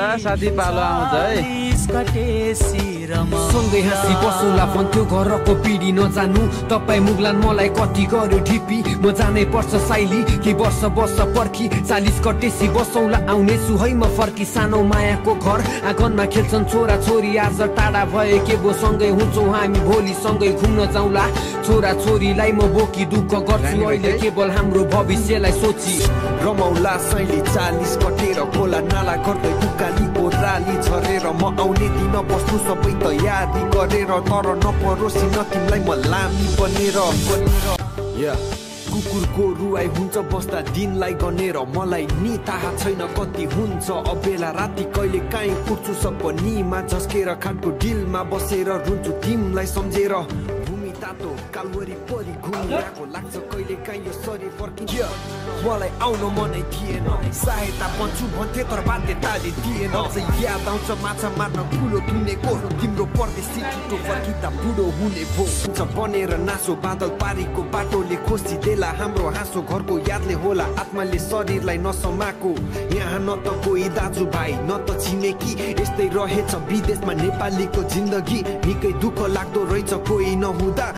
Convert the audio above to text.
साथी पालो आउँछ है। सँगै हाँसी बसौला भन्थ्यो घरको पिडी नजानु तपाईँ मुगलान मलाई कति गर्यो ढिपी म जानै पर्छ साइली कि वर्ष पर्खी 40 कटेसी बसौला आउने छु है म फर्की सानो मायाको घर आँगनमा खेल्छन् छोरा छोरी आज टाढा भए के बो सँगै हुन्छौँ हामी भोलि सँगै घुम्न जाउँला छोरा छोरीलाई म बोकी दुःख गर्छु अहिले केवल हाम्रो भविष्यलाई सोची रमाउला शैली 40 कटेर खोला नाला गर्दै उकाली ओह्राली झरेर म आउने दिन बस्नु सबै तयारी गरेर तर नपरोस् न तिमीलाई म लामी बनेर कुकुरको रुवाई हुन्छ बस्दा दिनलाई गनेर मलाई नि थाहा छैन कति हुन्छ अबेला राति कहिले काहीँ उठ्छु सपनीमा झस्केर खाटको डिलमा बसेर रुन्छु तिमीलाई सम्झेर भूमि तातो कालवरी परि घुमिरहेको लाग्छ कहिले काहीँ यो शरीर फर्किन्छ मलाई आउन मनै थिएन सहायता बन्छु भन्थे तर बाध्यताले दिएन अझै याद आउँछ माछा मार्न ठुलो थुनेको तिम्रो परदेशी छिटो फर्किँदा बुढो हुने भो हुन्छ बनेर नासो बादल पारीको बाटोले खोसिदेला हाम्रो हाँसो घरको यादले होला आत्माले शरीरलाई नसमाको यहाँ न त कोही दाजुभाइ न त छिमेकी यस्तै रहेछ विदेशमा नेपालीको जिन्दगी निकै दुःख लाग्दो रहेछ कोही नहुँदा